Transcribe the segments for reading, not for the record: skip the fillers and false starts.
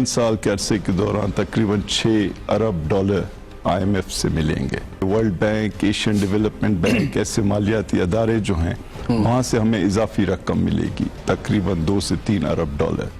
साल के अरसे के दौरान तकरीबन 6 अरब डॉलर IMF से मिलेंगे। World bank, Asian development bank, ऐसे मालियाती अदारे जो हैं वहाँ से हमें इजाफी रकम मिलेगी तकरीबन 2 से 3 अरब डॉलर।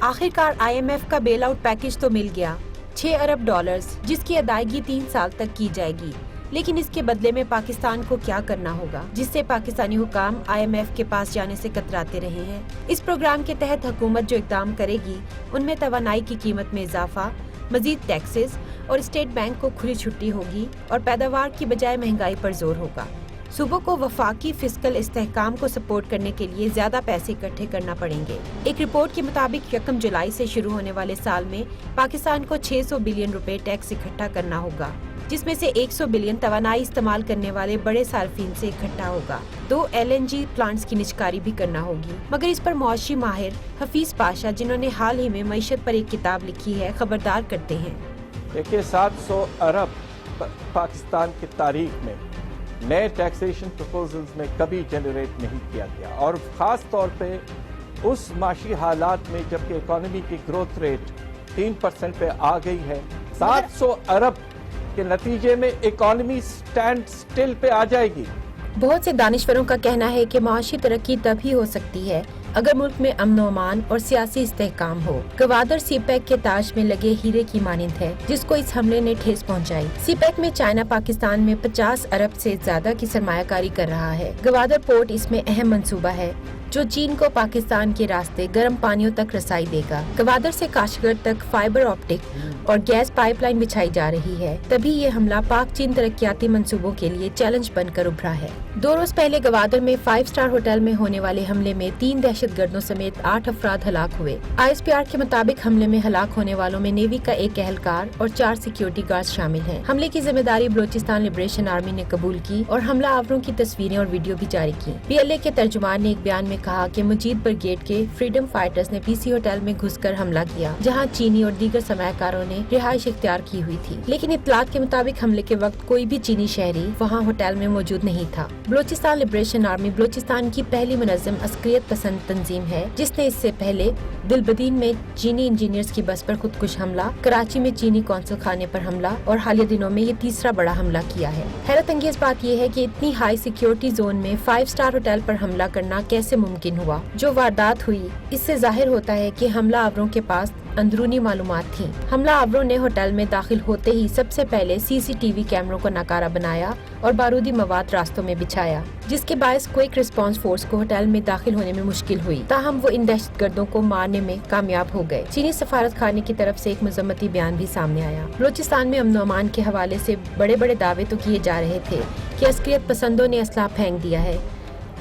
आखिरकार IMF का बेल आउट पैकेज तो मिल गया, 6 अरब डॉलर्स, जिसकी अदायगी 3 साल तक की जाएगी। लेकिन इसके बदले में पाकिस्तान को क्या करना होगा, जिससे पाकिस्तानी हुकाम IMF के पास जाने से कतराते रहे हैं। इस प्रोग्राम के तहत हुकूमत जो इकदाम करेगी उनमें तवानाई की कीमत में इजाफा, मजीद टैक्सेस और स्टेट बैंक को खुली छुट्टी होगी और पैदावार की बजाय महंगाई पर जोर होगा। सूबों को वफाकी फिस्कल इस्तेहकाम को सपोर्ट करने के लिए ज्यादा पैसे इकट्ठे करना पड़ेंगे। एक रिपोर्ट के मुताबिक 1 जुलाई से शुरू होने वाले साल में पाकिस्तान को 600 बिलियन रुपए टैक्स इकट्ठा करना होगा, जिसमें से 100 बिलियन तवानाई इस्तेमाल करने वाले बड़े सार्फिन से इकट्ठा होगा। 2 LNG प्लांट्स की निजकारी भी करना होगी। मगर इस पर मुआशी माहिर हफीज पाशा, जिन्होंने हाल ही में मईशत पर एक किताब लिखी है, खबरदार करते हैं। देखिए, 700 अरब पाकिस्तान की तारीख में नए टैक्सेशन प्रपोजल्स में कभी जनरेट नहीं किया गया, और ख़ास तौर पे उस माशी हालात में जबकि इकॉनमी की ग्रोथ रेट 3% पे आ गई है। 700 अरब के नतीजे में इकॉनमी स्टैंड स्टिल पे आ जाएगी। बहुत से दानिश्वरों का कहना है कि माशी तरक्की तभी हो सकती है अगर मुल्क में अमन व अमान और सियासी इस्तेहकाम हो। गवादर सीपैक के ताज में लगे हीरे की मानिंद है, जिसको इस हमले ने ठेस पहुंचाई। सीपैक में चाइना पाकिस्तान में 50 अरब से ज्यादा की सरमायाकारी कर रहा है। गवादर पोर्ट इसमें अहम मंसूबा है जो चीन को पाकिस्तान के रास्ते गर्म पानियों तक रसाई देगा। गवादर से काशगर तक फाइबर ऑप्टिक और गैस पाइपलाइन बिछाई जा रही है। तभी ये हमला पाक चीन तरक्याती मंसूबों के लिए चैलेंज बनकर उभरा है। 2 रोज पहले गवादर में 5 स्टार होटल में होने वाले हमले में 3 दहशतगर्दों समेत 8 अफराद हलाक हुए। ISPR के मुताबिक हमले में हलाक होने वालों में नेवी का एक एहलकार और 4 सिक्योरिटी गार्ड शामिल हैं। हमले की जिम्मेदारी बलोचिस्तान लिबरेशन आर्मी ने कबूल की और हमला आवरों की तस्वीरें और वीडियो भी जारी की। PLA के तर्जुमान ने एक बयान में कहा कि मुजीद ब्रिगेड के फ्रीडम फाइटर्स ने PC होटल में घुसकर हमला किया, जहां चीनी और दीगर सरमायाकारों ने रिहाइश इख्तियार की हुई थी। लेकिन इत्तलात के मुताबिक हमले के वक्त कोई भी चीनी शहरी वहां होटल में मौजूद नहीं था। बलोचिस्तान लिबरेशन आर्मी बलोचिस्तान की पहली मुनज़्ज़म अस्करियत पसंद तंजीम है, जिसने इससे पहले दिलबदीन में चीनी इंजीनियर्स की बस पर खुदकुश हमला, कराची में चीनी कौंसल खाने पर हमला और हालिया दिनों में ये तीसरा बड़ा हमला किया है। हैरत अंगेज बात यह है कि इतनी हाई सिक्योरिटी जोन में 5 स्टार होटल पर हमला करना कैसे मुमकिन हुआ। जो वारदात हुई, इससे जाहिर होता है कि हमला आवरों के पास अंदरूनी मालूमात थी। हमला आवरों ने होटल में दाखिल होते ही सबसे पहले CCTV कैमरों को नकारा बनाया और बारूदी मवाद रास्तों में बिछाया, जिसके बायस क्विक रिस्पांस फोर्स को होटल में दाखिल होने में मुश्किल हुई। ताहम वो इन दहशतगर्दों को मारने में कामयाब हो गए। चीनी सफारत खाने की तरफ से एक मजम्मती बयान भी सामने आया। बलोचिस्तान में अमन व अमान के हवाले से बड़े बड़े दावे तो किए जा रहे थे कि अस्करियत पसंदों ने असलाह फेंक दिया है,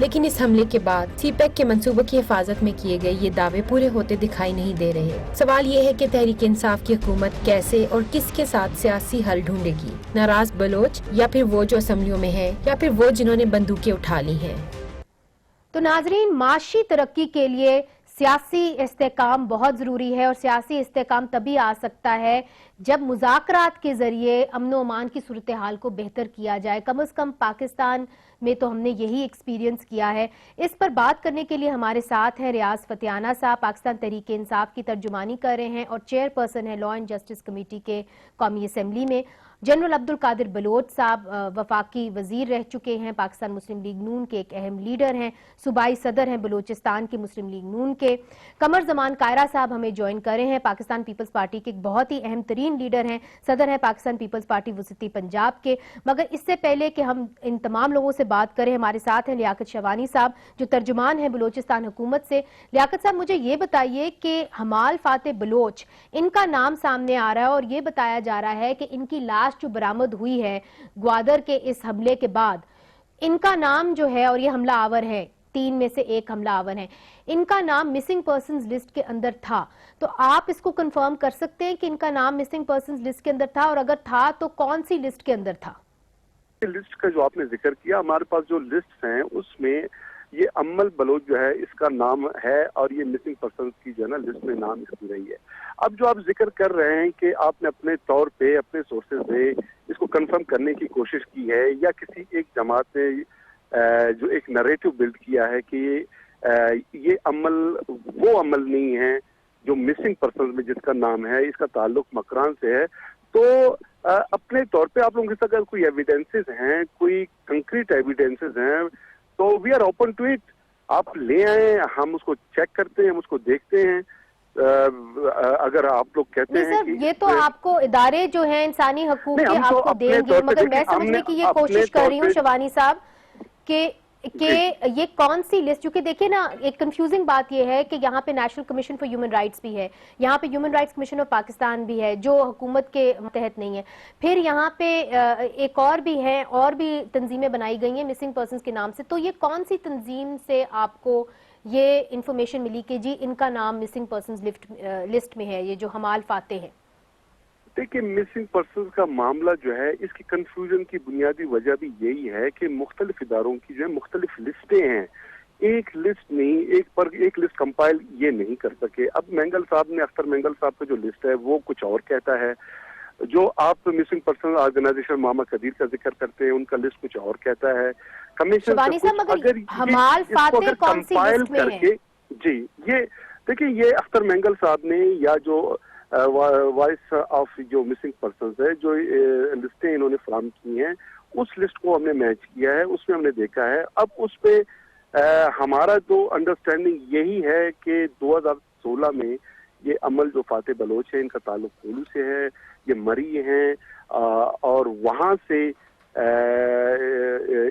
लेकिन इस हमले के बाद सीपैक के मंसूबों की हिफाजत में किए गए ये दावे पूरे होते दिखाई नहीं दे रहे। सवाल ये है कि तहरीक इंसाफ की हुकूमत कैसे और किसके साथ सियासी हल ढूंढेगी, नाराज बलोच या फिर वो जो असम्बलियों में है या फिर वो जिन्होंने बंदूकें उठा ली हैं। तो नाजरीन, माशी तरक्की के लिए सियासी इस्तेहकाम बहुत ज़रूरी है और सियासी इस्तेहकाम तभी आ सकता है जब मुज़ाकरात के ज़रिए अमन व अमान की सूरत हाल को बेहतर किया जाए। कम से कम पाकिस्तान में तो हमने यही एक्सपीरियंस किया है। इस पर बात करने के लिए हमारे साथ हैं रियाज फतियाना साहब, पाकिस्तान तहरीक इंसाफ की तर्जुमानी कर रहे हैं और चेयरपर्सन है लॉ एंड जस्टिस कमेटी के कौमी असम्बली में। जनरल अब्दुल कादिर बलोच साहब वफाकी वजीर रह चुके हैं, पाकिस्तान मुस्लिम लीग नून के एक अहम लीडर हैं, सूबाई सदर हैं बलूचिस्तान की मुस्लिम लीग नून के। कमर जमान कायरा साहब हमें ज्वाइन करे हैं, पाकिस्तान पीपल्स पार्टी के एक बहुत ही अहम तरीन लीडर हैं, सदर हैं पाकिस्तान पीपल्स पार्टी वसती पंजाब के। मगर इससे पहले कि हम इन तमाम लोगों से बात करें, हमारे साथ हैं लियाकत शवानी साहब जो तर्जुमान है बलूचिस्तान हुकूमत से। लियाकत साहब, मुझे ये बताइए कि हमाल फाते बलोच, इनका नाम सामने आ रहा है और ये बताया जा रहा है कि इनकी लाश जो बरामद हुई है ग्वादर के इस हमले के बाद, इनका नाम जो है, और ये हमला आवर है, 3 में से 1 हमला आवर है, इनका नाम मिसिंग पर्संस लिस्ट के अंदर था। तो आप इसको कंफर्म कर सकते हैं कि इनका नाम मिसिंग पर्संस लिस्ट के अंदर था, और अगर था तो कौन सी लिस्ट के अंदर था? लिस्ट का जो आपने जिक्र किया, हमारे पास जो लिस्ट हैं उसमें ये अम्मल बलोच जो है इसका नाम है और ये मिसिंग पर्सन की जो है ना लिस्ट में नाम इसकी रही है। अब जो आप जिक्र कर रहे हैं कि आपने अपने तौर पे अपने सोर्सेज से इसको कंफर्म करने की कोशिश की है या किसी एक जमात ने जो एक नरेटिव बिल्ड किया है कि ये अमल वो अमल नहीं है जो मिसिंग पर्सन में जिसका नाम है, इसका ताल्लुक मकरान से है, तो अपने तौर पे आप लोगों के साथ अगर कोई एविडेंसेस हैं, कोई कंक्रीट एविडेंसेस हैं, तो we are open to it. आप ले आए, हम उसको चेक करते हैं, हम उसको देखते हैं। अगर आप लोग कहते नहीं हैं सर, कि ये तो आपको इदारे जो हैं इंसानी हकूक नहीं, के हम तो आपको अपने देंगे, तौर पे मगर मैं देखिए, समझने की ये हमने कोशिश अपने कर रही हूँ तौर पे- शिवानी साहब कि ये कौन सी लिस्ट, क्योंकि देखिए ना, एक कंफ्यूजिंग बात ये है कि यहाँ पे national commission for human rights भी है, यहाँ पे human rights commission of Pakistan भी है जो हुकूमत के तहत नहीं है, फिर यहाँ पे एक और भी है, और भी तंजीमें बनाई गई हैं मिसिंग पर्सन्स के नाम से। तो ये कौन सी तंजीम से आपको ये इंफॉर्मेशन मिली कि जी इनका नाम मिसिंग पर्सन्स लिस्ट में है, ये जो हमाल फाते हैं? देखिए, मिसिंग पर्सन का मामला जो है, इसकी कंफ्यूजन की बुनियादी वजह भी यही है कि मुख्तलिफ इदारों की जो है मुख्तलिफ लिस्टें हैं, एक लिस्ट नहीं, एक लिस्ट कंपाइल ये नहीं कर सके। अब मेंगल साहब ने, अख्तर मेंगल साहब का जो लिस्ट है वो कुछ और कहता है, जो आप मिसिंग पर्सन ऑर्गेनाइजेशन मामा कदीर का जिक्र करते हैं उनका लिस्ट कुछ और कहता है। कमीशन शिवानी साहब, मगर हमाल फाते कौन सी लिस्ट में है? जी, ये देखिए, ये अख्तर मेंगल साहब ने, या जो वॉइस ऑफ जो मिसिंग पर्सन है, जो लिस्टें इन्होंने फराम की हैं, उस लिस्ट को हमने मैच किया है, उसमें हमने देखा है। अब उस पे हमारा जो अंडरस्टैंडिंग यही है कि 2016 में ये अमल जो फाते बलोच है, इनका ताल्लुक कोलू से है, ये मरी हैं, और वहां से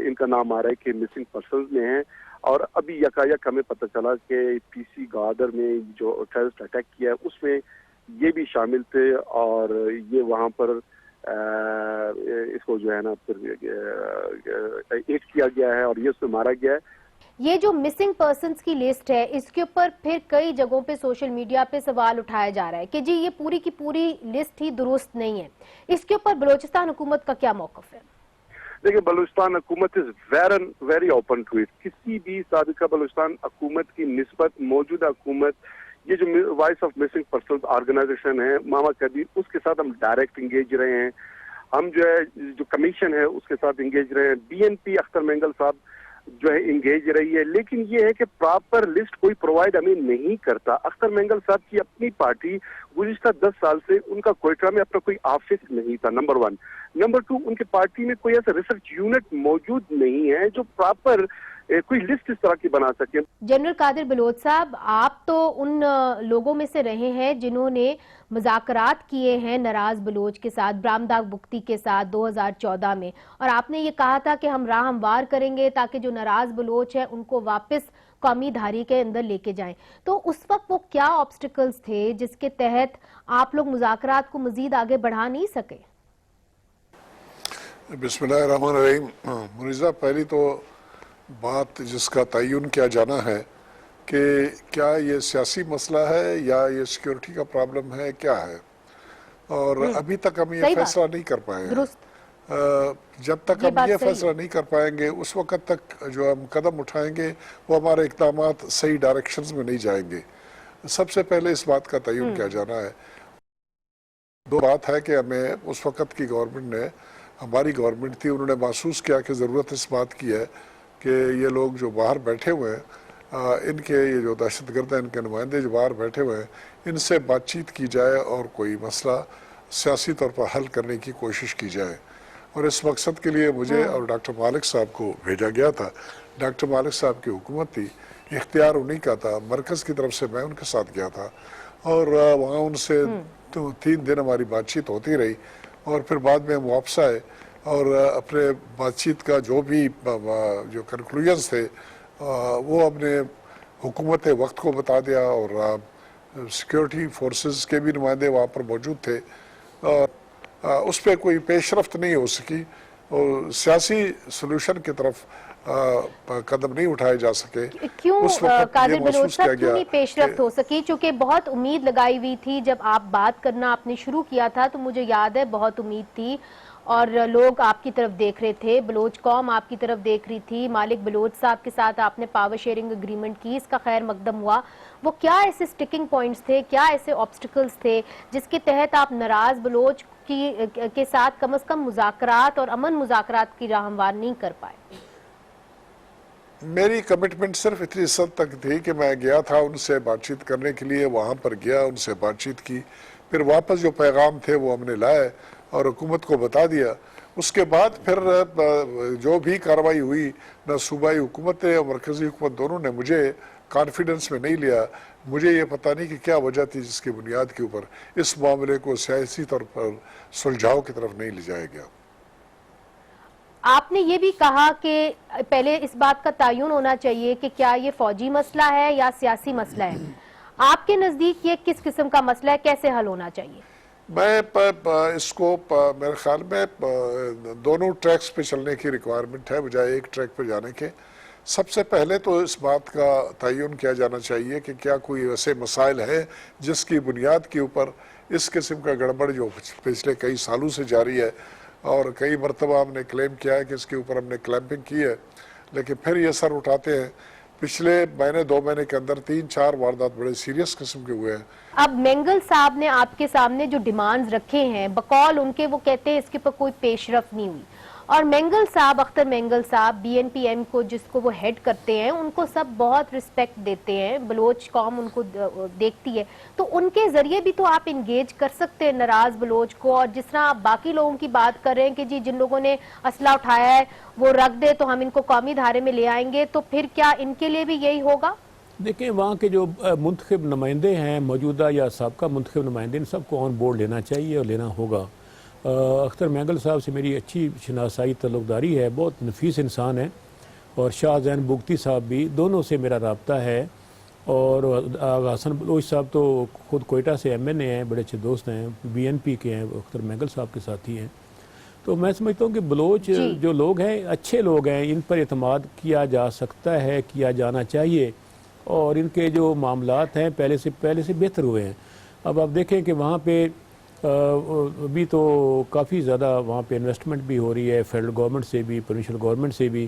इनका नाम आ रहा है कि मिसिंग पर्सन में है। और अभी यकायक हमें पता चला कि पीसी गादर में जो टेररिस्ट अटैक किया है उसमें ये भी शामिल थे, और ये वहां पर इसको जो है ना फिर एड किया गया है और ये उसमें मारा गया है। ये जो मिसिंग पर्सन्स की लिस्ट है, इसके ऊपर फिर कई जगहों पे सोशल मीडिया पे सवाल उठाया जा रहा है कि जी ये पूरी की पूरी लिस्ट ही दुरुस्त नहीं है। इसके ऊपर बलूचिस्तान हुकूमत का क्या मौक़िफ़ है? देखिए, बलूचिस्तान हुकूमत is very open to it. किसी भी साबिका बलूचिस्तान हुकूमत की निस्बत मौजूदा हुकूमत, ये जो voice of missing person organisation है मामा कदीर, उसके साथ हम डायरेक्ट इंगेज रहे हैं। हम जो है, जो कमीशन है उसके साथ इंगेज रहे हैं। बीएनपी अख्तर मेंगल साहब जो है इंगेज रही है, लेकिन ये है कि प्रॉपर लिस्ट कोई प्रोवाइड हमें नहीं करता। अख्तर मेंगल साहब की अपनी पार्टी गुज़िश्ता 10 साल से उनका कोयटा में अपना कोई ऑफिस नहीं था, नंबर 1। नंबर 2, उनके पार्टी में कोई ऐसा रिसर्च यूनिट मौजूद नहीं है जो प्रॉपर कोई लिस्ट इस तरह की बना सके। जनरल कादिर बलोच साहब, आप तो उन लोगों में से रहे हैं जिन्होंने मुज़ाकरात किए हैं नाराज बलोच के साथ, ब्रामदाग बुख्ती के साथ 2014 में, और आपने ये कहा था कि हम राह हमवार करेंगे ताकि जो नाराज बलोच है उनको वापस कौमी धारी के अंदर लेके जाएं। तो उस वक्त वो क्या ऑब्स्टिकल्स थे जिसके तहत आप लोग मुज़ाकरात को मजीद आगे बढ़ा नहीं सके? बिस्मिल्लाहिर्रहमानिर्रहीम। मुनीज़ा, पहली तो बात जिसका तयन किया जाना है कि क्या ये सियासी मसला है या ये सिक्योरिटी का प्रॉब्लम है, क्या है, और अभी तक हम ये फैसला नहीं कर पाए हैं। जब तक हम ये फैसला नहीं कर पाएंगे उस वक्त तक जो हम कदम उठाएंगे वो हमारे इक़दामात सही डायरेक्शंस में नहीं जाएंगे। सबसे पहले इस बात का तयन किया जाना है। दो बात है कि हमें उस वक्त की गवर्नमेंट ने, हमारी गवर्नमेंट थी, उन्होंने महसूस किया कि ज़रूरत इस बात की है कि ये लोग जो बाहर बैठे हुए हैं, इनके ये जो दहशतगर्द हैं, इनके नुमाइंदे जो बाहर बैठे हुए हैं, इनसे बातचीत की जाए और कोई मसला सियासी तौर पर हल करने की कोशिश की जाए। और इस मकसद के लिए मुझे और डॉक्टर मालिक साहब को भेजा गया था। डॉक्टर मालिक साहब की हुकूमत थी, इख्तियार उन्हीं का था, मरकज़ की तरफ से मैं उनके साथ गया था, और वहाँ उनसे तो 3 दिन हमारी बातचीत होती रही, और फिर बाद में हम वापस आए और अपने बातचीत का जो भी जो कंक्लूजन्स थे वो अपने हुकूमत वक्त को बता दिया, और सिक्योरिटी फोर्सेस के भी नुमाइंदे वहाँ पर मौजूद थे। उस पर कोई पेशरफ्त नहीं हो सकी और सियासी सलूशन की तरफ कदम नहीं उठाए जा सके। क्यों कादिर बलोच साहब, क्यों नहीं पेशरफ्त हो सकी? चूंकि बहुत उम्मीद लगाई हुई थी, जब आप बात करना आपने शुरू किया था तो मुझे याद है बहुत उम्मीद थी और लोग आपकी तरफ देख रहे थे, बलोच कौम आपकी तरफ देख रही थी। मालिक बलोच साहब के साथ आपने पावर शेयरिंग एग्रीमेंट की, इसका खैर मकदम हुआ। वो क्या ऐसे स्टिकिंग पॉइंट्स थे, क्या ऐसे ऑब्स्टिकल्स थे जिसके तहत आप नाराज बलोच के साथ कम से कम मुज़ाकरात और अमन मुज़ाकरात की राह हमवार नहीं कर पाए? میری کمٹمنٹ صرف اتنی حد تک تھی کہ میں گیا تھا ان سے بات چیت کرنے کے لیے، وہاں پر گیا، ان سے بات چیت کی، پھر واپس جو پیغام تھے وہ ہم نے لائے اور حکومت کو بتا دیا۔ اس کے بعد پھر جو بھی کارروائی ہوئی، نہ صوبائی حکومت نے اور مرکزی حکومت دونوں نے مجھے کانفیڈنس میں نہیں لیا۔ مجھے یہ پتہ نہیں کہ کیا وجہ تھی جس کی بنیاد کے اوپر اس معاملے کو سیاسی طور پر سلجھاؤ کی طرف نہیں لے جایا گیا۔ آپ نے یہ بھی کہا کہ پہلے اس بات کا تعین ہونا چاہیے کہ کیا یہ فوجی مسئلہ ہے یا سیاسی مسئلہ ہے۔ آپ کے نزدیک یہ کس قسم کا مسئلہ ہے، کیسے حل ہونا چاہیے؟ میں اس کو میرے خیال میں دونوں ٹریکس پہ چلنے کی ریکوائرمنٹ ہے بجائے ایک ٹریک پہ جانے کے۔ سب سے پہلے تو اس بات کا تعین کیا جانا چاہیے کہ کیا کوئی ایسے مسائل ہیں جس کی بنیاد کے اوپر اس قسم کا گڑبڑ جو پچھلے کئی سالوں سے جاری ہے، اور کئی مرتبہ ہم نے کلیم کیا ہے کہ اس کے اوپر ہم نے کلیمپنگ کی ہے، لیکن پھر یہ سر اٹھاتے ہیں۔ پچھلے مہینے 2 مہینے کے اندر 3-4 واردات بڑے سیریس قسم کے ہوئے ہیں۔ اب مینگل صاحب نے آپ کے سامنے جو ڈیمانڈز رکھے ہیں، بقول ان کے وہ کہتے ہیں اس کے پر کوئی پیش رفت نہیں ہوئی، اور مینگل صاحب، اختر مینگل صاحب BNPM کو جس کو وہ ہیڈ کرتے ہیں، ان کو سب بہت رسپیکٹ دیتے ہیں، بلوچ قوم ان کو دیکھتی ہے، تو ان کے ذریعے بھی تو آپ انگیج کر سکتے ہیں ناراض بلوچ کو، اور جس طرح آپ باقی لوگوں کی بات کر رہے ہیں کہ جی جن لوگوں نے اسلحہ اٹھایا ہے وہ رکھ دے تو ہم ان کو قومی دھارے میں لے آئیں گے، تو پھر کیا ان کے لیے بھی یہی ہوگا؟ دیکھیں، وہاں کے جو منتخب نمائندے ہیں، موجودہ یا سابقہ منتخب نمائندے، ان سب کو آن بورڈ لینا چاہیے اور لینا ہوگا۔ اختر مینگل صاحب سے میری اچھی شناسائی تعلقداری ہے، بہت نفیس انسان ہیں، اور شاہ زین بگتی صاحب بھی، دونوں سے میرا رابطہ ہے، اور آغا حسن بلوچ صاحب تو خود کوئٹہ سے MNA ہیں، بڑے اچھے دوست ہیں، BNP کے ہیں، اختر مینگل صاحب کے ساتھی ہیں۔ تو میں سمجھتا ہوں کہ بلوچ جو لوگ ہیں اچھے لوگ ہیں، ان پر اعتماد کیا جا سکتا ہے، کیا جانا چاہیے، اور ان کے جو معاملات ہیں پہلے سے بہتر ہوئے ہیں۔ اب آپ دیکھیں کہ وہاں پہ ابھی تو کافی زیادہ وہاں پہ انویسٹمنٹ بھی ہو رہی ہے، فیڈرل گورنمنٹ سے بھی، پروونشل گورنمنٹ سے بھی،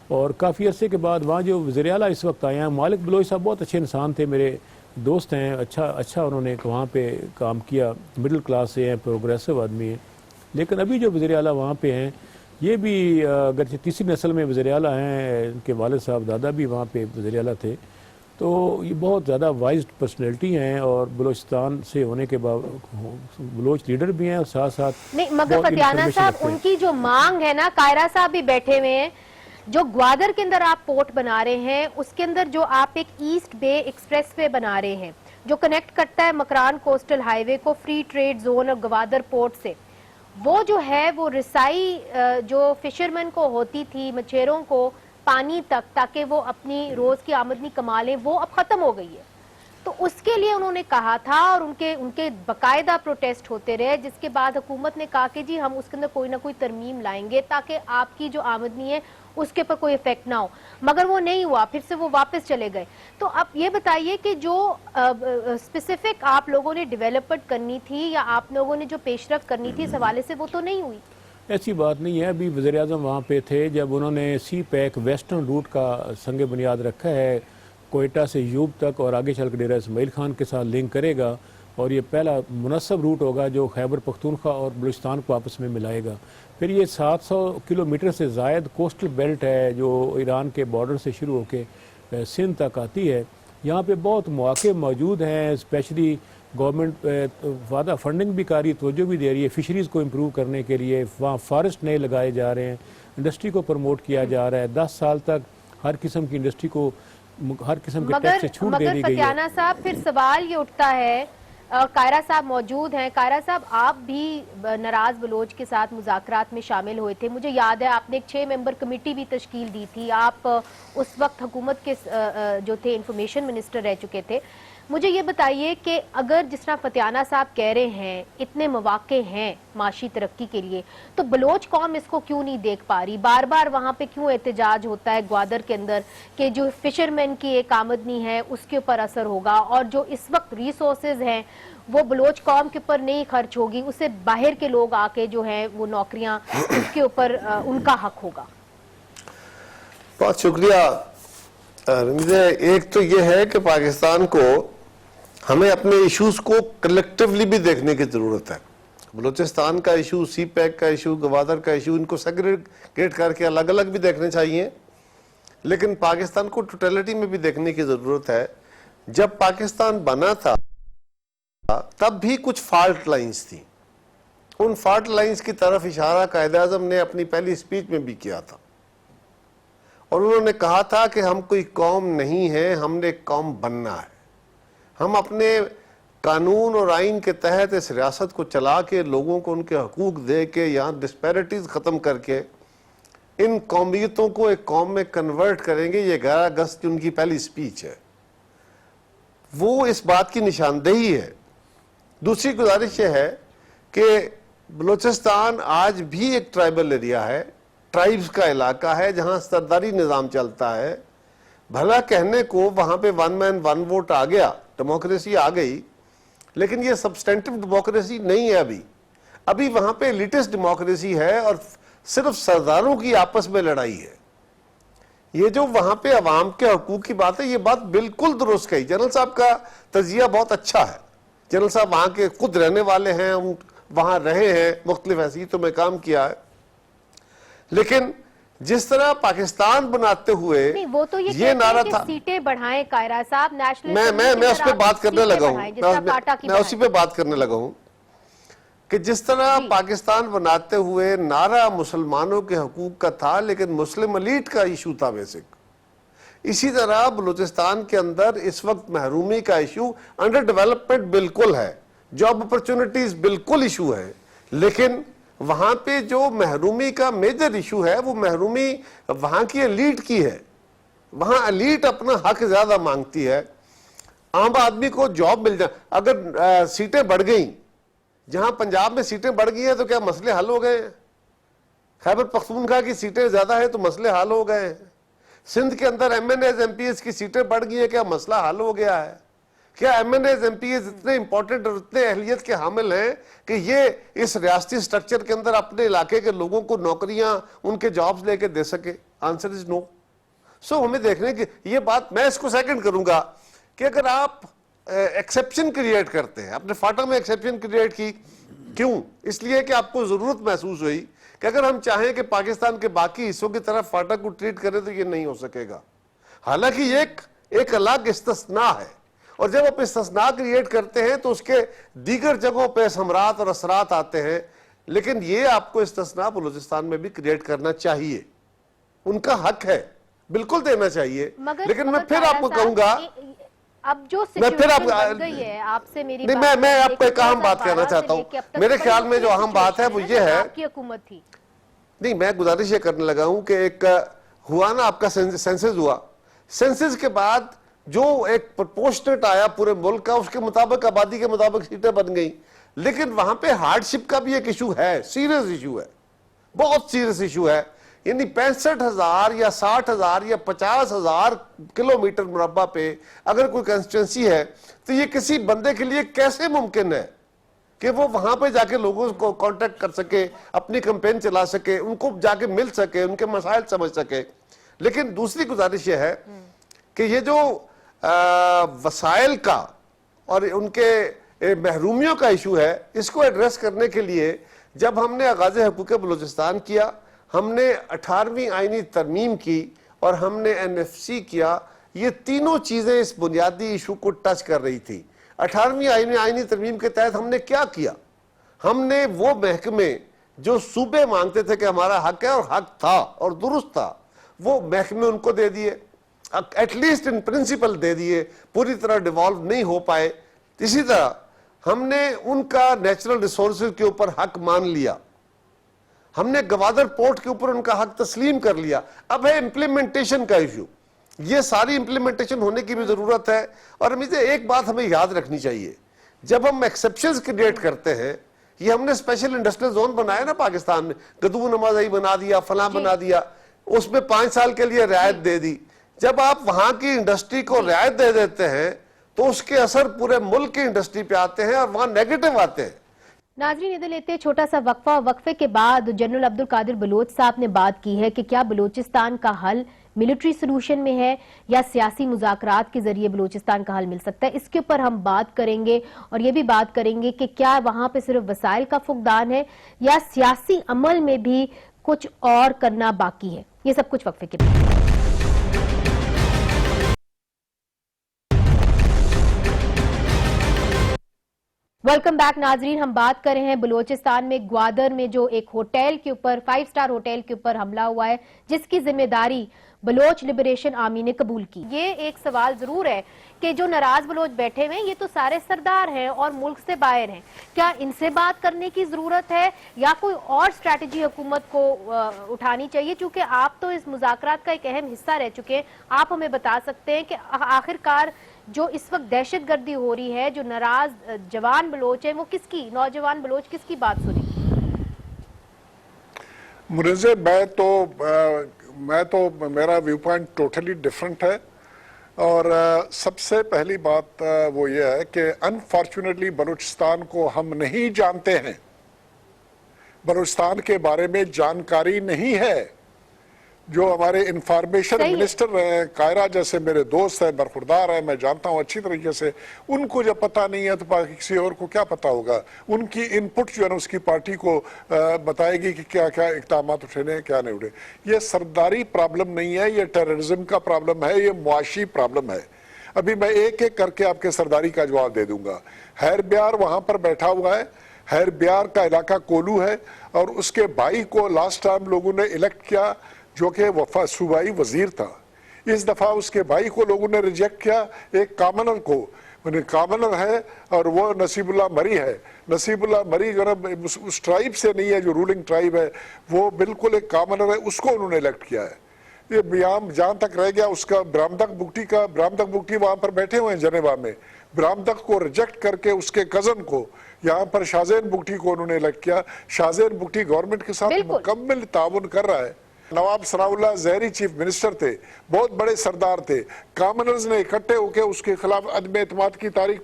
اور کافی عرصے کے بعد وہاں جو وزیر اعلیٰ اس وقت آئے ہیں، مالک بلوچ صاحب بہت اچھے انسان تھے، میرے دوست ہیں، اچھا انہوں نے وہاں پہ کام کیا، مڈل کلاس سے ہیں، پروگریسو آدمی ہیں، لیکن ابھی جو وزیر اعلیٰ وہاں پہ ہیں یہ بھی اگرچہ تیسری نسل میں وزیر اعلیٰ ہیں، ان کے والد صاحب دادا بھی وہاں پہ وزیر اعلیٰ تھے، تو یہ بہت زیادہ وائزڈ پرسنالٹی ہیں، اور بلوچستان سے ہونے کے باوجود بلوچ لیڈر بھی ہیں، اور ساتھ ساتھ نہیں، مگر فتیانہ صاحب ان کی جو مانگ ہے نا، قائرہ صاحب بھی بیٹھے ہوئے ہیں، جو گوادر کے اندر آپ پورٹ بنا رہے ہیں، اس کے اندر جو آپ ایک ایسٹ بے ایکسپریس وے بنا رہے ہیں جو کنیکٹ کرتا ہے مکران کوسٹل ہائی وے کو فری ٹریڈ زون اور گوادر پورٹ سے، وہ جو ہے وہ رسائی جو فشرمین کو ہوتی تھی، مچھیروں کو پانی تک، تاکہ وہ اپنی روز کی آمدنی کما لیں، وہ اب ختم ہو گئی ہے۔ تو اس کے لیے انہوں نے کہا تھا، اور ان کے باقاعدہ پروٹیسٹ ہوتے رہے، جس کے بعد حکومت نے کہا کہ جی ہم اس کے اندر کوئی نہ کوئی ترمیم لائیں گے تاکہ آپ کی جو آمدنی ہے اس کے پر کوئی افیکٹ نہ ہو، مگر وہ نہیں ہوا، پھر سے وہ واپس چلے گئے۔ تو اب یہ بتائیے کہ جو اسپیسیفک آپ لوگوں نے ڈیولپمنٹ کرنی تھی یا آپ لوگوں نے جو پیش رفت کرنی تھی اس حوالے سے، وہ تو نہیں ہوئی؟ ایسی بات نہیں ہے، ابھی وزیر اعظم وہاں پہ تھے جب انہوں نے سی پیک ویسٹرن روٹ کا سنگ بنیاد رکھا ہے، کوئٹہ سے یوب تک، اور آگے چل کے ڈیرہ اسماعیل خان کے ساتھ لنک کرے گا، اور یہ پہلا مناسب روٹ ہوگا جو خیبر پختونخوا اور بلوچستان کو آپس میں ملائے گا۔ پھر یہ 700 کلومیٹر سے زائد کوسٹل بیلٹ ہے جو ایران کے بارڈر سے شروع ہو کے سندھ تک آتی ہے، یہاں پہ بہت مواقع موجود ہیں، اسپیشلی گورنمنٹ وعدہ فنڈنگ بھی کاری، توجہ بھی دے رہی ہے فشریز کو امپروو کرنے کے لیے، وہاں فارسٹ نئے لگائے جا رہے ہیں، انڈسٹری کو پروموٹ کیا جا رہا ہے، 10 سال تک ہر قسم کی انڈسٹری کو ہر قسم کے ٹیکس سے چھوٹ دے دی مگر گئی ہے۔ فتیانہ صاحب پھر سوال یہ اٹھتا ہے، قائرہ صاحب موجود ہیں، قائرہ صاحب آپ بھی ناراض بلوچ کے ساتھ مذاکرات میں شامل ہوئے تھے، مجھے یاد ہے آپ نے ایک 6 ممبر کمیٹی بھی تشکیل دی تھی، آپ اس وقت حکومت کے جو تھے انفارمیشن منسٹر رہ چکے تھے، مجھے یہ بتائیے کہ اگر جس طرح فتیانہ صاحب کہہ رہے ہیں اتنے مواقع ہیں معاشی ترقی کے لیے، تو بلوچ قوم اس کو کیوں نہیں دیکھ پا رہی؟ بار بار وہاں پہ کیوں احتجاج ہوتا ہے گوادر کے اندر کہ جو فشرمین کی ایک آمدنی ہے اس کے اوپر اثر ہوگا، اور جو اس وقت ریسورسز ہیں وہ بلوچ قوم کے اوپر نہیں خرچ ہوگی، اسے باہر کے لوگ آ کے جو ہیں وہ نوکریاں اس کے اوپر ان کا حق ہوگا؟ بہت شکریہ رمیز۔ ایک تو یہ ہے کہ پاکستان کو ہمیں اپنے ایشوز کو کلیکٹیولی بھی دیکھنے کی ضرورت ہے۔ بلوچستان کا ایشو، سی پیک کا ایشو، گوادر کا ایشو، ان کو سیگریگیٹ کر کے الگ الگ بھی دیکھنے چاہیے، لیکن پاکستان کو ٹوٹیلٹی میں بھی دیکھنے کی ضرورت ہے. جب پاکستان بنا تھا تب بھی کچھ فالٹ لائنز تھیں. ان فالٹ لائنز کی طرف اشارہ قائد اعظم نے اپنی پہلی سپیچ میں بھی کیا تھا, اور انہوں نے کہا تھا کہ ہم کوئی قوم نہیں ہے, ہم نے ایک قوم بننا ہے. ہم اپنے قانون اور آئین کے تحت اس ریاست کو چلا کے لوگوں کو ان کے حقوق دے کے یہاں ڈسپیرٹیز ختم کر کے ان قومیتوں کو ایک قوم میں کنورٹ کریں گے. یہ 11 اگست کی ان کی پہلی سپیچ ہے, وہ اس بات کی نشاندہی ہے. دوسری گزارش یہ ہے کہ بلوچستان آج بھی ایک ٹرائبل ایریا ہے, ٹرائبز کا علاقہ ہے جہاں سرداری نظام چلتا ہے. بھلا کہنے کو وہاں پہ 1 مین 1 ووٹ آ گیا, ڈیموکریسی آ گئی, لیکن یہ سبسٹینٹیو ڈیموکریسی نہیں ہے. ابھی وہاں پہ ایلیٹسٹ ڈیموکریسی ہے اور صرف سرداروں کی آپس میں لڑائی ہے. یہ جو وہاں پہ عوام کے حقوق کی بات ہے, یہ بات بالکل درست کہی. جنرل صاحب کا تجزیہ بہت اچھا ہے. جنرل صاحب وہاں کے خود رہنے والے ہیں, وہاں رہے ہیں, مختلف حیثیتوں میں کام کیا ہے. لیکن جس طرح پاکستان بناتے ہوئے وہ تو یہ نعرہ تھا, سیٹیں بڑھائیں قائرہ صاحب, میں اس پہ بات کرنے لگا ہوں, میں اسی پہ بات کرنے لگا ہوں کہ جس طرح پاکستان بناتے ہوئے نعرہ مسلمانوں کے حقوق کا تھا لیکن مسلم ایلیٹ کا ایشو تھا بیسک, اسی طرح بلوچستان کے اندر اس وقت محرومی کا ایشو, انڈر ڈیولپمنٹ بالکل ہے, جاب اپرچونٹیز بالکل ایشو ہے, لیکن وہاں پہ جو محرومی کا میجر ایشو ہے وہ محرومی وہاں کی ایلیٹ کی ہے. وہاں ایلیٹ اپنا حق زیادہ مانگتی ہے. عام آدمی کو جاب مل جائے, اگر سیٹیں بڑھ گئیں, جہاں پنجاب میں سیٹیں بڑھ گئی ہیں تو کیا مسئلے حل ہو گئے ہیں؟ خیبر پختونخوا کی سیٹیں زیادہ ہیں تو مسئلے حل ہو گئے ہیں؟ سندھ کے اندر M N As M P As کی سیٹیں بڑھ گئی ہیں, کیا مسئلہ حل ہو گیا ہے؟ کیا M N As M P As اتنے امپورٹنٹ اور اتنے اہلیت کے حامل ہیں کہ یہ اس ریاستی سٹرکچر کے اندر اپنے علاقے کے لوگوں کو نوکریاں, ان کے جابز لے کے دے سکے؟ آنسر از نو. سو ہمیں دیکھنے کی یہ بات, میں اس کو سیکنڈ کروں گا کہ اگر آپ ایکسیپشن کریٹ کرتے ہیں, اپنے فاٹا میں ایکسیپشن کریٹ کی, کیوں؟ اس لیے کہ آپ کو ضرورت محسوس ہوئی کہ اگر ہم چاہیں کہ پاکستان کے باقی حصوں کی طرف فاٹا کو ٹریٹ کریں تو یہ نہیں ہو سکے گا. حالانکہ یہ ایک الگ استثناء ہے, اور جب آپ استثناء کریٹ کرتے ہیں تو اس کے دیگر جگہوں پہ ثمرات اور اثرات آتے ہیں, لیکن یہ آپ کو استثناء بلوچستان میں بھی کریٹ کرنا چاہیے, ان کا حق ہے, بالکل دینا چاہیے. لیکن میں پھر آپ کو کہوں گا, اب جو سچویشن بن گئی ہے, آپ سے میری بات, میں آپ کو ایک اہم بات کہنا چاہتا ہوں. میرے خیال میں جو اہم بات ہے وہ یہ ہے, آپ کی حکومت تھی. نہیں, میں گزارش یہ کرنے لگا ہوں کہ ایک ہوا نا آپ کا سینسس ہوا, سینسس کے بعد جو ایک پرپورشنٹ آیا پورے ملک کا, اس کے مطابق آبادی کے مطابق سیٹیں بن گئیں, لیکن وہاں پہ ہارڈ شپ کا بھی ایک ایشو ہے, سیریس ایشو ہے, بہت سیریس ایشو ہے. یعنی 65,000 یا 60,000 یا 50,000 کلومیٹر مربع پہ اگر کوئی کنسٹیٹوئنسی ہے تو یہ کسی بندے کے لیے کیسے ممکن ہے کہ وہ وہاں پہ جا کے لوگوں کو کانٹیکٹ کر سکے, اپنی کمپین چلا سکے, ان کو جا کے مل سکے, ان کے مسائل سمجھ سکے. لیکن دوسری گزارش یہ ہے کہ یہ جو وسائل کا اور ان کے محرومیوں کا ایشو ہے, اس کو ایڈریس کرنے کے لیے جب ہم نے آغاز حقوق بلوچستان کیا, ہم نے 18ویں آئینی ترمیم کی اور ہم نے این ایف سی کیا, یہ تینوں چیزیں اس بنیادی ایشو کو ٹچ کر رہی تھی. 18ویں آئینی ترمیم کے تحت ہم نے کیا کیا؟ ہم نے وہ محکمے جو صوبے مانگتے تھے کہ ہمارا حق ہے, اور حق تھا اور درست تھا, وہ محکمے ان کو دے دیے, ایٹ لیسٹ ان پرنسپل دے دیے, پوری طرح ڈیوالو نہیں ہو پائے. اسی طرح ہم نے ان کا نیچرل ریسورسز کے اوپر حق مان لیا, ہم نے گوادر پورٹ کے اوپر ان کا حق تسلیم کر لیا. اب ہے امپلیمنٹیشن کا ایشو, یہ ساری امپلیمنٹیشن ہونے کی بھی ضرورت ہے. اور ایک بات ہمیں یاد رکھنی چاہیے, جب ہم ایکسیپشنز کریٹ کرتے ہیں, یہ ہم نے اسپیشل انڈسٹریل زون بنایا نا پاکستان میں, گدو نمازائی بنا دیا, فلاں بنا دیا, اس میں 5 سال کے لیے رعایت دے دی. جب آپ وہاں کی انڈسٹری کو رعایت دے دیتے ہیں تو اس کے اثر پورے ملک کی انڈسٹری پہ آتے ہیں اور وہاں نیگیٹو آتے ہیں. ناظرین ادھر لیتے چھوٹا سا وقفہ. وقفے کے بعد جنرل عبدالقادر بلوچ صاحب نے بات کی ہے کہ کیا بلوچستان کا حل ملٹری سلوشن میں ہے یا سیاسی مذاکرات کے ذریعے بلوچستان کا حل مل سکتا ہے. اس کے اوپر ہم بات کریں گے, اور یہ بھی بات کریں گے کہ کیا وہاں پہ صرف وسائل کا فقدان ہے یا سیاسی عمل میں بھی کچھ اور کرنا باقی ہے. یہ سب کچھ وقفے کے بعد. वेलकम बैक नाजरीन, हम बात कर रहे हैं बलूचिस्तान में ग्वादर में जो एक होटल के ऊपर 5 स्टार होटल के ऊपर हमला हुआ है, जिसकी जिम्मेदारी बलोच लिबरेशन आर्मी ने कबूल की। ये एक सवाल जरूर है कि जो नाराज बलोच बैठे हुए हैं ये तो सारे सरदार हैं और मुल्क से बाहर हैं, क्या इनसे बात करने की जरूरत है या कोई और स्ट्रैटेजी हुकूमत को उठानी चाहिए? चूंकि आप तो इस मुज़ाकरात का एक अहम हिस्सा रह चुके हैं, आप हमें बता सकते हैं कि आखिरकार जो इस वक्त दहशतगर्दी हो रही है, जो नाराज जवान बलोच है, वो किसकी, नौजवान बलोच किसकी बात सुनी? मुझे मैं तो मेरा व्यू पॉइंट टोटली डिफरेंट है। और सबसे पहली बात वो ये है कि अनफॉर्चुनेटली बलूचिस्तान को हम नहीं जानते हैं, बलूचिस्तान के बारे में जानकारी नहीं है। जो हमारे इंफॉर्मेशन मिनिस्टर हैं, कायरा जैसे मेरे दोस्त हैं, बरखुरदार हैं, मैं जानता हूं अच्छी तरीके से, उनको जब पता नहीं है तो किसी और को क्या पता होगा? उनकी इनपुट जो है ना उसकी पार्टी को बताएगी कि क्या क्या इक़दाम उठे क्या नहीं उठे। ये सरदारी प्रॉब्लम नहीं है, ये टेररिज्म का प्रॉब्लम है, ये मुआशी प्रॉब्लम है। अभी मैं एक एक करके आपके सरदारी का जवाब दे दूंगा। हैर ब्यार वहां पर बैठा हुआ है, हैर ब्यार का इलाका कोलू है और उसके भाई को लास्ट टाइम लोगों ने इलेक्ट किया जो कि वफा सूबाई वजीर था। इस दफा उसके भाई को लोगों ने रिजेक्ट किया, एक कामनर को, कामनर है और वो नसीबुल्लाह मरी है। नसीबुल्लाह मरी जो है उस ट्राइब से नहीं है जो रूलिंग ट्राइब है, वो बिल्कुल एक कामनर है, उसको उन्होंने इलेक्ट किया है। ये बयान जहां तक रह गया उसका ब्राह्मदक बुगटी वहां पर बैठे हुए हैं जनेवा में, ब्राह्मदक को रिजेक्ट करके उसके कजन को यहाँ पर शाहजेन बुगटी को उन्होंने इलेक्ट किया। शाहजेन बुगटी गवर्नमेंट के साथ मुकम्मल ताउन कर रहा है। नवाब सनाउल्लाह ज़हरी चीफ मिनिस्टर थे, बहुत बड़े सरदार थे। कॉमनर्स ने इकट्ठे होकर उसके खिलाफ अदम एतमाद की तारीख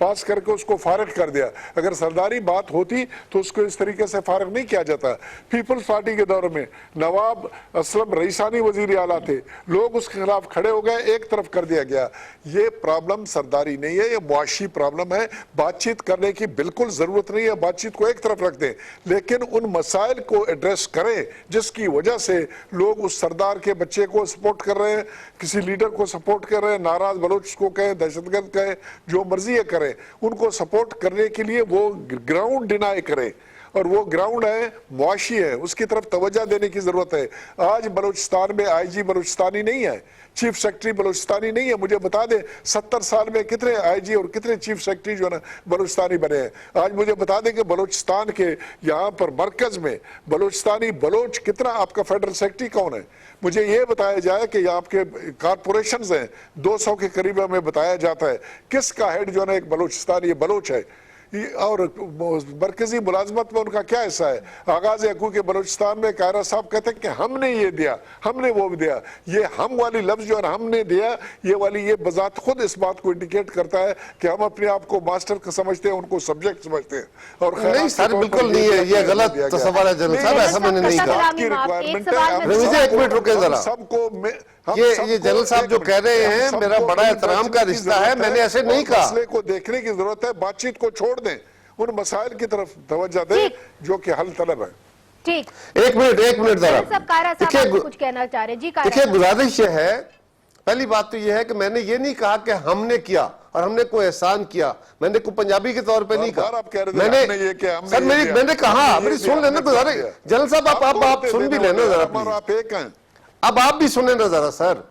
पास करके उसको फारिग कर दिया। अगर सरदारी बात होती तो उसको इस तरीके से फारिग नहीं किया जाता। पीपल्स पार्टी के दौर में नवाब असलम रईसानी वजीर आला थे, लोग उसके खिलाफ खड़े हो गए, एक तरफ कर दिया गया। ये प्रॉब्लम सरदारी नहीं है, ये मुआशी प्रॉब्लम है। बातचीत करने की बिल्कुल जरूरत नहीं है, बातचीत को एक तरफ रख दें, लेकिन उन मसाइल को एड्रेस करें जिसकी वजह से लोग उस सरदार के बच्चे को सपोर्ट कर रहे हैं, किसी लीडर को सपोर्ट कर रहे हैं, नाराज बलोच को कहें, दहशतगर्द कहें, जो मर्जी है करें, उनको सपोर्ट करने के लिए वो ग्राउंड डिनाई करें। और वो ग्राउंड है मुआशी है, उसकी तरफ तवज्जो देने की जरूरत है। आज बलूचिस्तान में आईजी बलूचिस्तानी नहीं है, चीफ सेक्रेटरी बलूचिस्तानी नहीं है। मुझे बता दें 70 साल में कितने आईजी और कितने चीफ सेक्रेटरी जो है ना बलूचिस्तानी बने हैं। आज मुझे बता दें कि बलूचिस्तान के यहाँ पर मरकज में बलूचिस्तानी बलोच कितना, आपका फेडरल सेक्रेटरी कौन है? मुझे ये बताया जाए कि यहाँ आपके कारपोरेशन हैं 200 के करीब हमें बताया जाता है, किसका हेड जो है ना एक बलूचिस्तानी बलोच है। और मरकजी मुलाजमत में उनका क्या हिस्सा है? आगाज हकूक बलूचिस्तान में कायरा साहब कहते हैं कि हमने ये दिया, हमने वो भी दिया। ये हम वाली लफ्ज जो है हमने दिया, ये वाली ये बजात खुद इस बात को इंडिकेट करता है कि हम अपने आप को मास्टर का समझते हैं, उनको सब्जेक्ट समझते हैं। और नहीं सर, बिल्कुल नहीं है, ये गलत तस्वर है जनरल साहब, ऐसा मैंने नहीं कहा। आपकी रिक्वायरमेंट है, एक मिनट रुके जरा। सबको ये जनरल साहब जो कह रहे हैं, मेरा बड़ा एहतराम का रिश्ता है, मैंने ऐसे नहीं कहा। मसले को देखने की जरूरत है, बातचीत को छोड़ दें, उन मसाइल की तरफ तवज्जो दें जो कि हल तलब है। ठीक, एक मिनट जरा, कुछ कहना चाह रहे जी? देखिए गुजारिश ये है, पहली बात तो ये है कि मैंने ये नहीं कहा कि हमने किया और हमने कोई एहसान किया, मैंने कोई पंजाबी के तौर पे नहीं कहा। मैंने कहा, मेरी सुन लेना गुजारिश जनरल साहब, आप सुन भी लेना जरा, अब आप भी सुने ना जरा सर।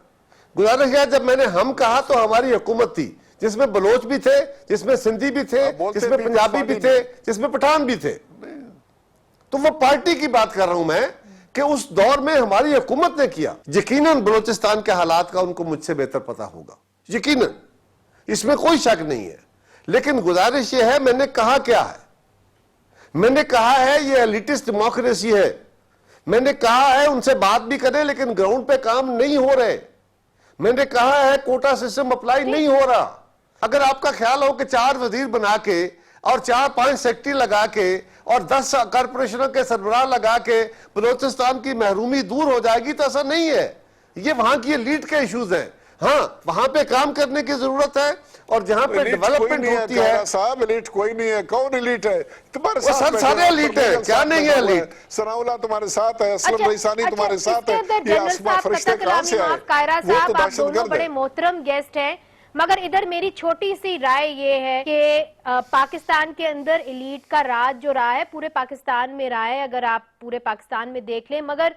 गुजारिश है, जब मैंने हम कहा तो हमारी हुकूमत थी जिसमें बलोच भी थे, जिसमें सिंधी भी थे, जिसमें पंजाबी भी थे, जिसमें पठान भी थे। तो वो पार्टी की बात कर रहा हूं मैं कि उस दौर में हमारी हुकूमत ने किया। यकीनन बलोचिस्तान के हालात का उनको मुझसे बेहतर पता होगा, यकीनन, इसमें कोई शक नहीं है। लेकिन गुजारिश ये है, मैंने कहा क्या है? मैंने कहा है ये एलिटिस्ट डेमोक्रेसी है। मैंने कहा है उनसे बात भी करें लेकिन ग्राउंड पे काम नहीं हो रहे। मैंने कहा है कोटा सिस्टम अप्लाई नहीं हो रहा। अगर आपका ख्याल हो कि 4 वजीर बना के और 4-5 सेक्रेटरी लगा के और 10 कारपोरेशनों के सरबराह लगा के बलूचिस्तान की महरूमी दूर हो जाएगी, तो ऐसा नहीं है। ये वहां की लीड के इश्यूज हैं। हाँ, वहां पे काम करने की जरूरत है और जहां पे डेवलपमेंट होती है। साहब एलीट कोई नहीं है, कौन एलीट है? तुम्हारे साथ सारे एलीट है, क्या नहीं है एलीट? सनाउल्लाह तुम्हारे साथ है, असलम रईसानी तुम्हारे साथ है, ये आसमां फरिश्ते कहां से आए? कायरा साहब, आप दोनों बड़े मोहतरम गेस्ट हैं, मगर इधर मेरी छोटी सी राय ये है कि पाकिस्तान के अंदर एलीट का राज जो रहा है पूरे पाकिस्तान में रहा है, अगर आप पूरे पाकिस्तान में देख लें। मगर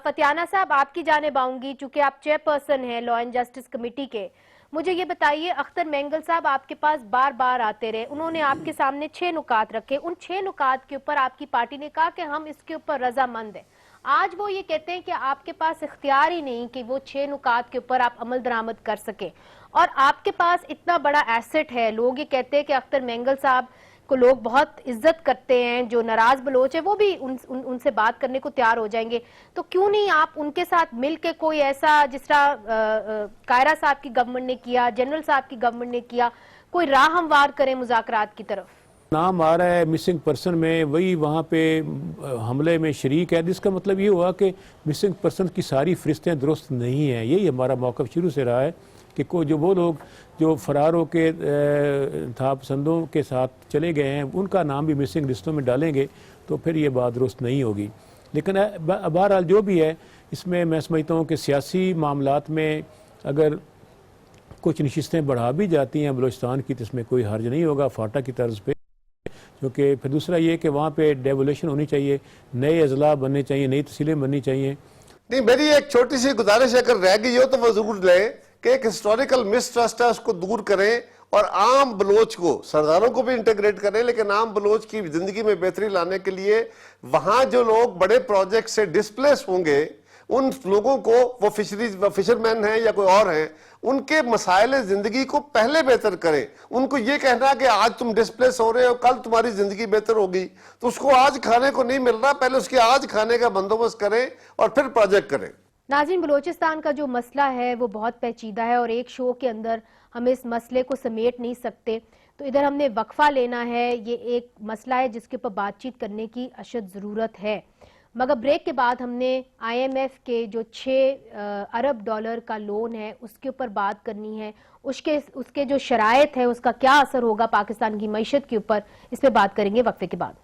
फतियाना साहब आपकी जानिब आऊंगी, चूंकि आप चेयरपर्सन हैं लॉ एंड जस्टिस कमेटी के। मुझे ये बताइए, अख्तर मेंगल साहब आपके पास बार बार आते रहे, उन्होंने आपके सामने 6 नुकात रखे, उन 6 नुकात के ऊपर आपकी पार्टी ने कहा कि हम इसके ऊपर रजामंद हैं। आज वो ये कहते हैं कि आपके पास इख्तियार ही नहीं कि वो 6 नुकात के ऊपर आप अमल दरामद कर सके, और आपके पास इतना बड़ा एसेट है। लोग ये कहते हैं कि अख्तर मेंगल साहब को लोग बहुत इज्जत करते हैं, जो नाराज बलोच है वो भी उनसे बात करने को तैयार हो जाएंगे। तो क्यों नहीं आप उनके साथ मिल के कोई ऐसा, जिस तरह कायरा साहब की गवर्नमेंट ने किया, जनरल साहब की गवर्नमेंट ने किया, कोई राह हमवार करें मुज़ाकरात की तरफ? नाम आ रहा है मिसिंग पर्सन में, वही वहाँ पे हमले में शरीक है, जिसका मतलब ये हुआ कि मिसिंग पर्सन की सारी फरिश्तें दुरुस्त नहीं हैं। यही हमारा मौक़िफ़ शुरू से रहा है कि जो वो लोग जो फरार होकर था पसंदों के साथ चले गए हैं, उनका नाम भी मिसिंग लिस्टों में डालेंगे तो फिर ये बात दुरुस्त नहीं होगी। लेकिन बहरहाल जो भी है, इसमें मैं समझता हूँ कि सियासी मामलात में अगर कुछ नशिस्तें बढ़ा भी जाती हैं बलूचिस्तान की तो इसमें कोई हर्ज नहीं होगा फाटा की तर्ज पे, क्योंकि फिर दूसरा ये कि वहाँ पे डेवोल्यूशन होनी चाहिए, नए अजला बनने चाहिए, नई तहसीलें बननी चाहिए। नहीं, मेरी एक छोटी सी गुजारिश अगर रह गई हो तो वो जरूर लें कि एक हिस्टोरिकल मिसट्रस्ट है उसको दूर करें और आम बलोच को, सरदारों को भी इंटीग्रेट करें, लेकिन आम बलोच की जिंदगी में बेहतरी लाने के लिए वहां जो लोग बड़े प्रोजेक्ट से डिस्प्लेस होंगे उन लोगों को, वो फिशरमैन हैं या कोई और हैं, उनके मसाइल जिंदगी को पहले बेहतर करें। उनको ये कहना कि आज तुम डिस्प्लेस हो रहे हो, कल तुम्हारी जिंदगी बेहतर होगी, तो उसको आज खाने को नहीं मिल रहा, पहले उसके आज खाने का बंदोबस्त करें और फिर प्रोजेक्ट करें। नाज़रीन, बलूचिस्तान का जो मसला है वो बहुत पेचीदा है और एक शो के अंदर हम इस मसले को समेट नहीं सकते, तो इधर हमने वक्फा लेना है। ये एक मसला है जिसके ऊपर बातचीत करने की अशद ज़रूरत है। मगर ब्रेक के बाद हमने IMF के जो 6 अरब डॉलर का लोन है उसके ऊपर बात करनी है, उसके जो शराइत है उसका क्या असर होगा पाकिस्तान की मईशत के ऊपर, इस पर बात करेंगे वक्फे के बाद।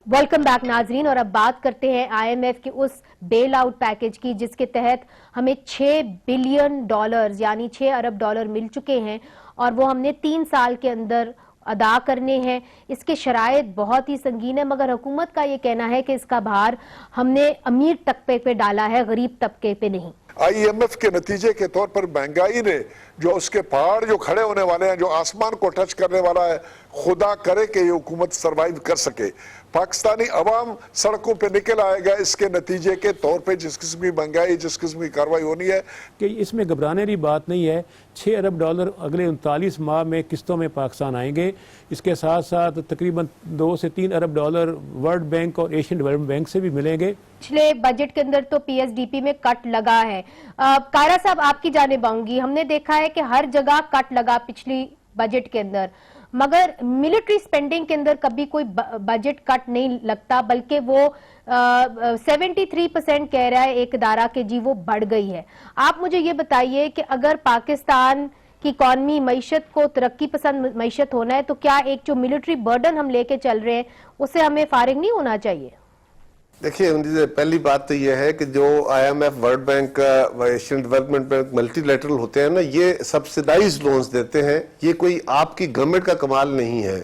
वेलकम बैक नाजरीन, और अब बात करते हैं IMF के उस बेल आउट पैकेज की जिसके तहत हमें 6 बिलियन डॉलर यानी 6 अरब डॉलर मिल चुके हैं और वो हमने 3 साल के अंदर अदा करने हैं। इसके शराइत बहुत ही संगीन है, मगर हुकूमत का ये कहना है कि इसका भार हमने अमीर तबके पे डाला है, गरीब तबके पे नहीं। IMF के नतीजे के तौर पर महंगाई ने जो उसके पहाड़ जो खड़े होने वाले हैं, जो आसमान को टच करने वाला है, खुदा करे कि ये हुकूमत सरवाइव कर सके। पाकिस्तानी अवाम सड़कों पे निकल आएगा इसके नतीजे के तौर पे, जिस किस्म की महंगाई, जिस किस्म की कार्रवाई होनी है कि इसमें घबराने की बात नहीं है। 6 अरब डॉलर अगले 39 माह में किस्तों में पाकिस्तान आएंगे। इसके साथ साथ तकरीबन 2 से 3 अरब डॉलर वर्ल्ड बैंक और एशियन डेवलपमेंट बैंक से भी मिलेंगे। पिछले बजट के अंदर तो PSDP में कट लगा है। कायरा साहब आपकी जानिब आऊंगी, हमने देखा है कि हर जगह कट लगा पिछली बजट के अंदर, मगर मिलिट्री स्पेंडिंग के अंदर कभी कोई बजट कट नहीं लगता, बल्कि वो 73% कह रहा है एक इदारा के जी वो बढ़ गई है। आप मुझे ये बताइए कि अगर पाकिस्तान की इकॉनमी मईशत को तरक्की पसंद मईशत होना है तो क्या एक जो मिलिट्री बर्डन हम लेके चल रहे हैं उससे हमें फारिग नहीं होना चाहिए? देखिए, पहली बात तो यह है कि जो IMF, world bank, Asian development bank multilateral होते हैं ना, ये सब्सिडाइज लोन्स देते हैं। ये कोई आपकी गवर्नमेंट का कमाल नहीं है।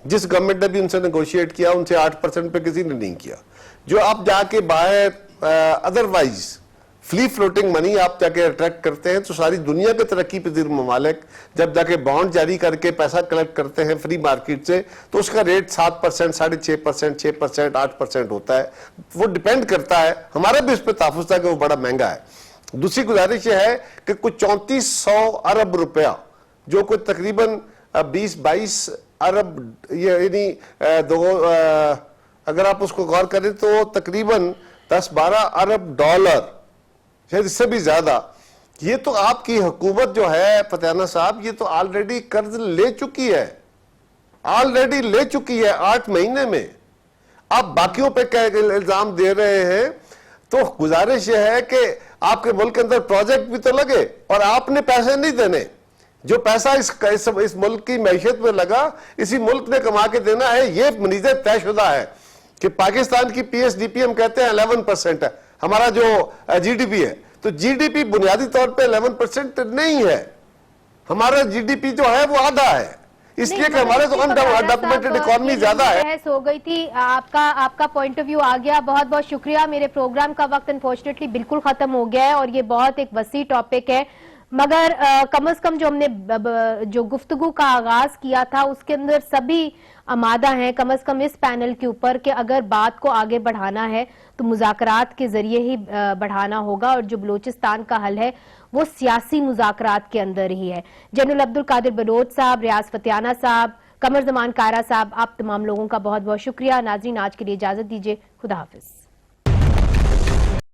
जिस गवर्नमेंट ने भी उनसे नेगोशिएट किया उनसे 8% पे किसी ने नहीं किया। जो आप जाके बाहर अदरवाइज फ्री फ्लोटिंग मनी आप जाके अट्रैक्ट करते हैं, तो सारी दुनिया के तरक्की पजीर ममालिक जब जाके बॉन्ड जारी करके पैसा कलेक्ट करते हैं फ्री मार्केट से, तो उसका रेट 7%, 6.5%, 6%, 8% होता है। वो डिपेंड करता है, हमारा भी उस पर तहफ़्फ़ुज़ था कि वो बड़ा महंगा है। दूसरी गुजारिश यह है कि कुछ 3400 अरब रुपया, जो कोई तकरीबन 20-22 अरब, यानी अगर आप उसको गौर करें तो तकरीबन 10-12 अरब डॉलर, शायद इससे भी ज्यादा, ये तो आपकी हुकूमत जो है फतियाना साहब, ये तो ऑलरेडी कर्ज ले चुकी है, ऑलरेडी ले चुकी है 8 महीने में। आप बाकियों पे क्या इल्जाम दे रहे हैं? तो गुजारिश यह है कि आपके मुल्क के अंदर प्रोजेक्ट भी तो लगे और आपने पैसे नहीं देने। जो पैसा इस मुल्क की मैशियत में लगा, इसी मुल्क ने कमा के देना है। ये मनीज़ तयशुदा है कि पाकिस्तान की PSDP हम कहते हैं 11% है, हमारा जो GDP है, तो GDP बुनियादी तौर पे 11% नहीं है। हमारा जीडीपी जो है वो आधा है, इसलिए कि हमारे तो अनडॉक्यूमेंटेड इकोनॉमी ज्यादा है। बहस हो गई थी, आपका पॉइंट ऑफ व्यू आ गया। बहुत बहुत शुक्रिया। मेरे प्रोग्राम का वक्त अनफॉर्चुनेटली बिल्कुल खत्म हो गया है और ये बहुत एक वसी टॉपिक है, मगर कम से कम जो हमने जो गुफ्तगू का आगाज किया था उसके अंदर सभी आमादा हैं, कम से कम इस पैनल के ऊपर, कि अगर बात को आगे बढ़ाना है तो मुज़ाकरात के जरिए ही बढ़ाना होगा और जो बलूचिस्तान का हल है वो सियासी मुज़ाकरात के अंदर ही है। जनरल अब्दुल कादिर बलोच साहब, रियाज फतियाना साहब, कमर जमान कायरा साहब, आप तमाम लोगों का बहुत बहुत शुक्रिया। नाज़रीन, आज के लिए इजाजत दीजिए। खुदा हाफिज।